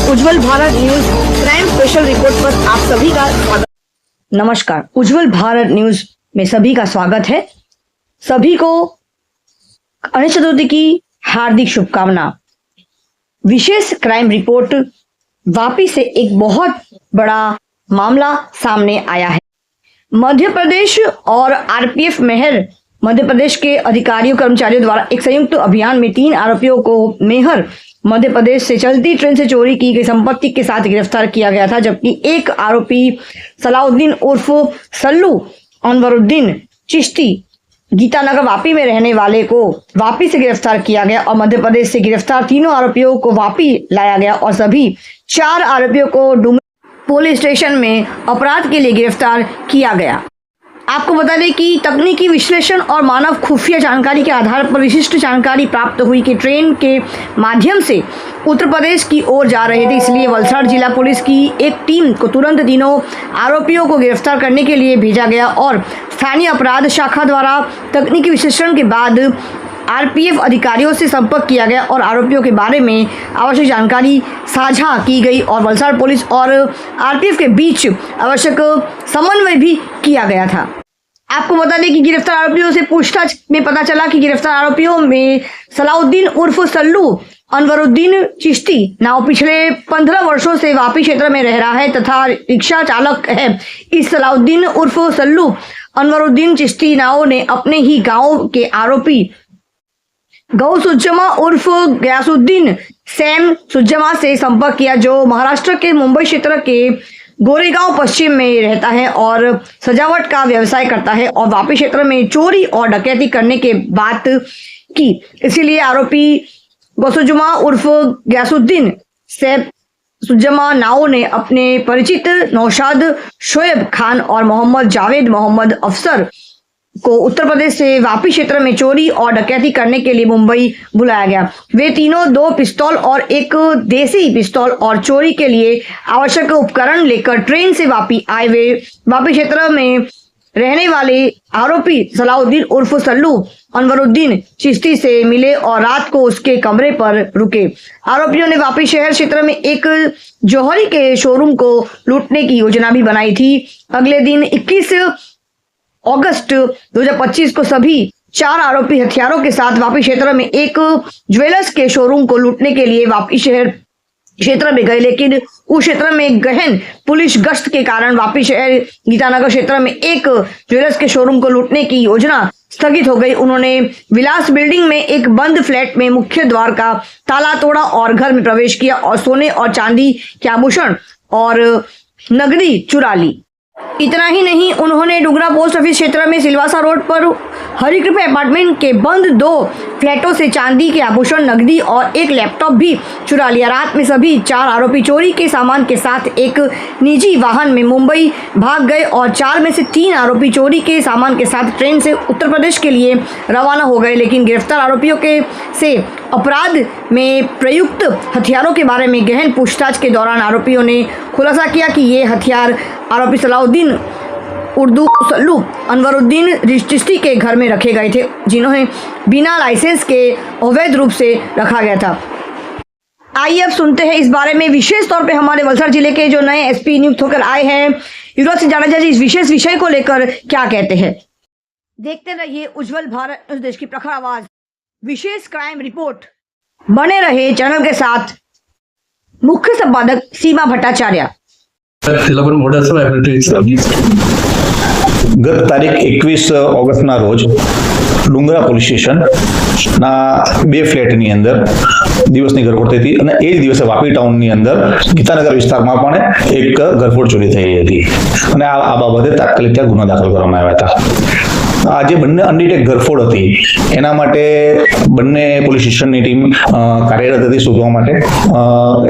उज्जवल Bharat news crime special report पर आप सभी का स्वागत। नमस्कार, उज्जवल भारत न्यूज में सभी का स्वागत है। सभी को गणेश चतुर्थी की हार्दिक शुभकामना। विशेष क्राइम रिपोर्ट वापी से एक बहुत बड़ा मामला सामने आया है। मध्य प्रदेश और आरपीएफ मेहर मध्य प्रदेश के अधिकारियों कर्मचारियों द्वारा एक संयुक्त अभियान में 3 आरोपियों को मेहर मध्य प्रदेश से चलती ट्रेन से चोरी की गई संपत्ति के साथ गिरफ्तार किया गया था, जबकि एक आरोपी सलाउद्दीन उर्फ सल्लू अनवरुद्दीन चिश्ती गीतानगर वापी में रहने वाले को वापी से गिरफ्तार किया गया और मध्य प्रदेश से गिरफ्तार तीनों आरोपियों को वापी लाया गया और सभी 4 आरोपियों को डुमरी पुलिस स्टेशन में अपराध के लिए गिरफ्तार किया गया। आपको बता दें कि तकनीकी विश्लेषण और मानव खुफिया जानकारी के आधार पर विशिष्ट जानकारी प्राप्त हुई कि ट्रेन के माध्यम से उत्तर प्रदेश की ओर जा रहे थे, इसलिए वलसाड़ जिला पुलिस की एक टीम को तुरंत तीनों आरोपियों को गिरफ्तार करने के लिए भेजा गया और स्थानीय अपराध शाखा द्वारा तकनीकी विश्लेषण के बाद आरपीएफ अधिकारियों से संपर्क किया गया और आरोपियों के बारे में आवश्यक जानकारी साझा की गई और वलसाड़ पुलिस और आरपीएफ के बीच आवश्यक समन्वय भी किया गया था। आपको बता दें कि गिरफ्तार आरोपियों से पूछताछ में पता चला कि गिरफ्तार आरोपियों में सलाउद्दीन उर्फ सल्लू अनवरुद्दीन चिश्ती नाव पिछले 15 वर्षों से वापी क्षेत्र में रह रहा है तथा रिक्शा चालक है। इस सलाउद्दीन उर्फ सल्लू अनवरुद्दीन चिश्ती नाव ने अपने ही गांव के आरोपी गौ सुज्जमा उर्फ गयासुद्दीन सैम सुज्जमा से संपर्क किया, जो महाराष्ट्र के मुंबई क्षेत्र के गोरेगांव पश्चिम में रहता है और सजावट का व्यवसाय करता है और वापी क्षेत्र में चोरी और डकैती करने के बात की। इसीलिए आरोपी गौसुज्जमा उर्फ गयासुद्दीन सैम सुज्जमा नाओ ने अपने परिचित नौशाद शोएब खान और मोहम्मद जावेद मोहम्मद अफसर को उत्तर प्रदेश से वापी क्षेत्र में चोरी और डकैती करने के लिए मुंबई बुलाया गया। वे तीनों 2 पिस्तौल और एक देसी पिस्तौल और चोरी के लिए आवश्यक उपकरण लेकर ट्रेन से वापी आए। वे वापी क्षेत्र में रहने वाले आरोपी सलाउद्दीन उर्फ सल्लू अनवरुद्दीन चिश्ती से मिले और रात को उसके कमरे पर रुके। आरोपियों ने वापी शहर क्षेत्र में एक जौहरी के शोरूम को लूटने की योजना भी बनाई थी। अगले दिन 21 अगस्त 2025 को सभी 4 आरोपी हथियारों के साथ वापी क्षेत्र में एक ज्वेलर्स के शोरूम को लूटने के लिए वापी शहर क्षेत्र में गए, लेकिन उस क्षेत्र में गहन पुलिस गश्त के कारण वापी शहर गीतानगर क्षेत्र में एक ज्वेलर्स के शोरूम को लूटने की योजना स्थगित हो गई। उन्होंने विलास बिल्डिंग में एक बंद फ्लैट में मुख्य द्वार का ताला तोड़ा और घर में प्रवेश किया और सोने और चांदी के आभूषण और नगदी चुरा ली। इतना ही नहीं, उन्होंने डुगरा पोस्ट ऑफिस क्षेत्र में सिलवासा रोड पर हरिकृपा अपार्टमेंट के बंद 2 फ्लैटों से चांदी के आभूषण, नकदी और एक लैपटॉप भी चुरा लिया। रात में सभी 4 आरोपी चोरी के सामान के साथ एक निजी वाहन में मुंबई भाग गए और 4 में से 3 आरोपी चोरी के सामान के साथ ट्रेन से उत्तर प्रदेश के लिए रवाना हो गए, लेकिन गिरफ्तार आरोपियों के से अपराध में प्रयुक्त हथियारों के बारे में गहन पूछताछ के दौरान आरोपियों ने खुलासा किया कि ये हथियार आरोपी सलाउद्दीन उर्दू सल्लू अनवरुद्दीन चिश्ती के घर में रखे गए थे, जिन्हें बिना लाइसेंस के अवैध रूप से रखा गया था। आइए अब सुनते हैं इस बारे में विशेष तौर पे हमारे वलसाड़ जिले के जो नए एसपी नियुक्त होकर आए हैं युवराज सिंह जाडेजा जी इस विशेष विषय को लेकर क्या कहते हैं। देखते रहिए उज्जवल भारत न्यूज, देश की प्रखर आवाज, विशेष क्राइम रिपोर्ट। बने रहे चैनल के साथ। मुख्य संपादक सीमा भट्टाचार्य। ગત તારીખ 21 ઓગસ્ટના રોજ ડુંગરા પોલીસ સ્ટેશનના 2 ફ્લેટની અંદર દિવસની ગરફોડ થઈ હતી અને એ જ દિવસે વાપી ટાઉનની અંદર ગીતાનગર વિસ્તારમાં પણ એક ગરફોડ ચોરી થઈ હતી અને આ બાબતે તાત્કાલિક ત્યાં ગુનો દાખલ કરવામાં આવ્યા હતા। આ જે બંને અનડિટેક ગરફોડ હતી એના માટે બંને પોલીસ સ્ટેશનની ટીમ કાર્યરત હતી શોધવા માટે।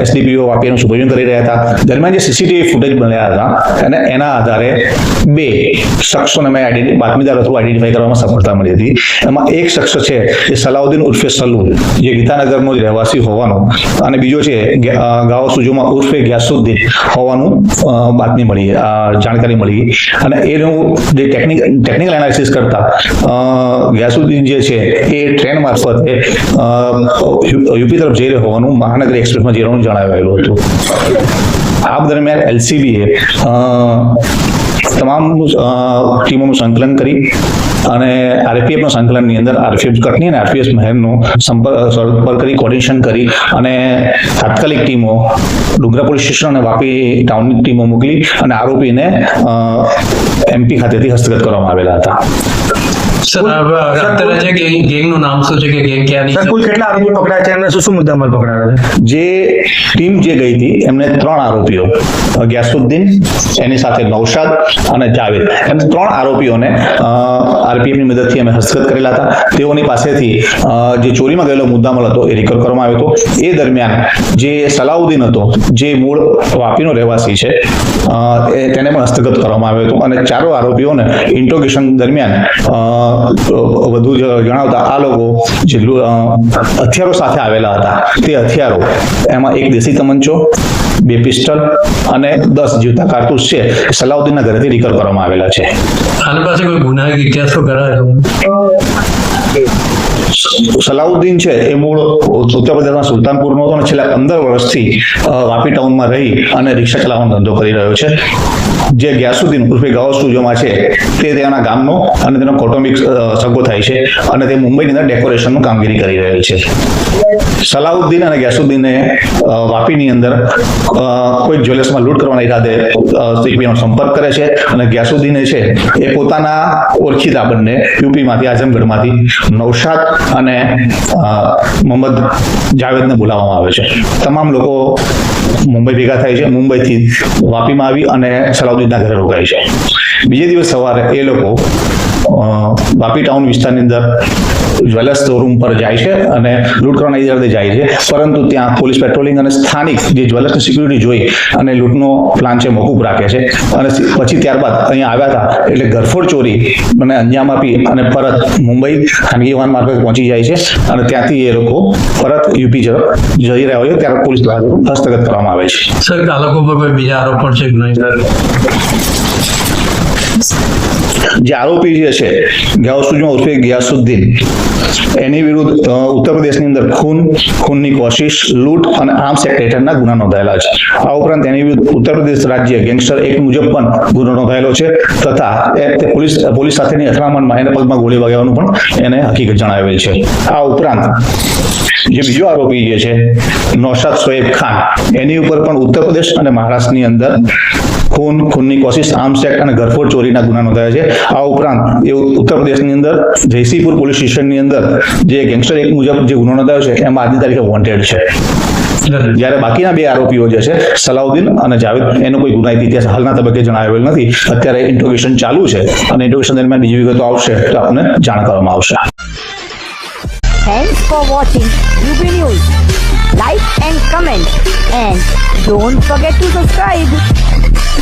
એસડીપીઓ વાપીનું સુપરવિઝન કરી રહ્યા હતા। દરમિયાન જે સીસીટીવી ફૂટેજ બન્યા હતા અને એના આધારે 2 શખ્સોને મેં બાતમીદાર થ્રુ આઈડેન્ટિફાઈ કરવામાં સફળતા મળી હતી। એમાં એક શખ્સ છે એ સલાઉદ્દીન ઉર્ફે સલ્લુ, જે ગીતાનગરનો જ રહેવાસી હોવાનો, અને બીજો છે ગાવ સુજુમા ઉર્ફે ગયાસુદ્દીન હોવાનું બાતમી મળી, જાણકારી મળી। અને એનું જે ટેકનિકલ એનાલિસિસ કરતા ગયાસુદ્દીન જે છે એ ટ્રેન મારફતે યુપી તરફ જઈ રહ્યો હોવાનું મહાનગરી એક્સપ્રેસમાં જઈ રહ્યું જણાવાયેલું હતું. આ દરમિયાન એલસીબીએ તમામ ટીમોનું સંકલન કરી અને આરપીએફના સંકલનની અંદર આરપીએફ કટની અને આરપીએફ મહેરનો સંપર્ક કરી કોર્ડિનેશન કરી અને તાત્કાલિક ટીમો ડુંગરા પોલીસ સ્ટેશન અને વાપી ટાઉનની ટીમો મોકલી અને આરોપીને એમપી ખાતેથી હસ્તગત કરવામાં આવેલા હતા. સર અત્યારે છે કે ગેંગનું નામ શું છે કે ગેંગ ક્યાંની સર કુલ કેટલા આરોપી પકડાયા છે અને શું શું મુદ્દામાલ પકડાયા છે? જે ટીમ જે ગઈ હતી એમને 3 આરોપીઓ ગયાસુદ્દીન, એની સાથે નૌશાદ અને જાવેદ, એમ 3 આરોપીઓને આરપીએફની મદદથી અમે હસ્તગત કરેલા હતા. તેઓની પાસેથી જે ચોરીમાં ગયેલો મુદ્દામાલ હતો એ રિકવર કરવામાં આવ્યો હતો. એ દરમિયાન જે સલાઉદ્દીન હતો, જે મૂળ વાપીનો રહેવાસી છે, તેને પણ હસ્તગત કરવામાં આવ્યો હતો અને 4 આરોપીઓને ઇન્ટ્રોગેશન દરમિયાન વધુ જણાવતા આ લોકો જે હથિયારો સાથે આવેલા હતા તે હથિયારો, એમાં એક દેશી તમંચો, 2 પિસ્ટલ અને 10 જીવતા કારતૂસ છે સલાઉદ્દીનના ઘરેથી રિકવર કરવામાં આવેલા છે. આની પાસે કોઈ ગુનાહિત ઇતિહાસ તો કરાયો? સલાઉદ્દીન છે એ મૂળ ઉત્તર પ્રદેશના સુલતાનપુરનો હતો અને છેલ્લા 15 વર્ષથી વાપી ટાઉનમાં રહી અને રિક્ષા ચલાવવાનો ધંધો કરી રહ્યો છે. જે ગયાસુદ્દીન ઉર્ફે ગવાસુજોમાં છે તે તેના ગામનો અને તેનો કૌટુંબિક સગો થાય છે અને તે મુંબઈની અંદર ડેકોરેશનનું કામગીરી કરી રહેલ છે. સલાઉદ્દીન અને ગયાસુદ્દીને વાપીની અંદર કોઈ જ્વેલર્સમાં લૂંટ કરવાના ઈરાદે એકબીજાનો સંપર્ક કરે છે અને ગયાસુદ્દીને છે એ પોતાના ઓળખીતા બંને યુપીમાંથી, આઝમગઢમાંથી નૌશાદ અને મોહમ્મદ જાવેદને બોલાવવામાં આવે છે. તમામ લોકો મુંબઈ ભેગા થાય છે. મુંબઈથી વાપીમાં આવી અને સલાઉદ્દીનના ઘરે રોકાય છે. બીજે દિવસ સવારે એ લોકો વાપી ટાઉન વિસ્તારની અંદર જ્વેલર્સ શોરૂમ પર જાય છે અને લૂંટ કરવાના ઈરાદે જાય છે, પરંતુ ત્યાં પોલીસ પેટ્રોલિંગ અને સ્થાનિક જે જ્વેલર્સની સિક્યુરિટી જોઈ અને લૂંટનો પ્લાન છે મોકૂફ રાખે છે અને પછી ત્યારબાદ અહીંયા આવ્યા હતા એટલે ઘરફોડ ચોરી અને અંજામ આપી અને પરત મુંબઈ ખાનગી વાહન મારફતે પહોંચી જાય છે અને ત્યાંથી એ લોકો પરત યુપી જઈ રહ્યા હોય ત્યારે પોલીસ દ્વારા હસ્તગત કરવામાં આવે છે. સર આ લોકો પર કોઈ બીજા આરોપ પણ છે કે નહીં? જે આરોપી જે છે ગયાસુજમાં ઉર્ફે ગયાસુદ્દીન, એની વિરુદ્ધ ઉત્તર પ્રદેશની અંદર ખૂનની કોશિશ, લૂંટ અને આર્મ્સ એક્ટ હેઠળના ગુના નોંધાયેલા છે. આ ઉપરાંત એની વિરુદ્ધ ઉત્તર પ્રદેશ રાજ્ય ગેંગસ્ટર એક્ટ મુજબ પણ ગુનો નોંધાયેલો છે તથા પોલીસ સાથેની અથડામણમાં એને પગમાં ગોળી વાગ્યાનું પણ એને હકીકત જણાવેલ છે. આ ઉપરાંત જે બીજો આરોપી જે છે નૌશાદ શોએબ ખાન, એની ઉપર પણ ઉત્તર પ્રદેશ અને મહારાષ્ટ્રની અંદર ખૂનની કોશિશ, આર્મ્સ એક્ટ અને ઘરફોડ ચોરીના ગુના નોંધાયા છે. આ ઉપરાંત એ ઉત્તર પ્રદેશની અંદર જયસિંહપુર પોલીસ સ્ટેશનની અંદર જે ગેંગસ્ટર એક્ટ મુજબ જે ગુનો નોંધાયો છે એમાં આજની તારીખે વોન્ટેડ છે. જ્યારે બાકીના 2 આરોપીઓ જે છે સલાઉદ્દીન અને જાવેદ, એનો કોઈ ગુનાહિત ઇતિહાસ હાલના તબક્કે જણાવેલ નથી. અત્યારે ઇન્ટ્રોગેશન ચાલુ છે અને ઇન્ટ્રોગેશન દરમિયાન બીજી વિગતો આવશે તો આપને જાણ કરવામાં આવશે. Thanks for watching UB News. Like and comment and don't forget to subscribe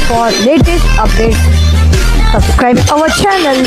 for latest updates. Subscribe our channel.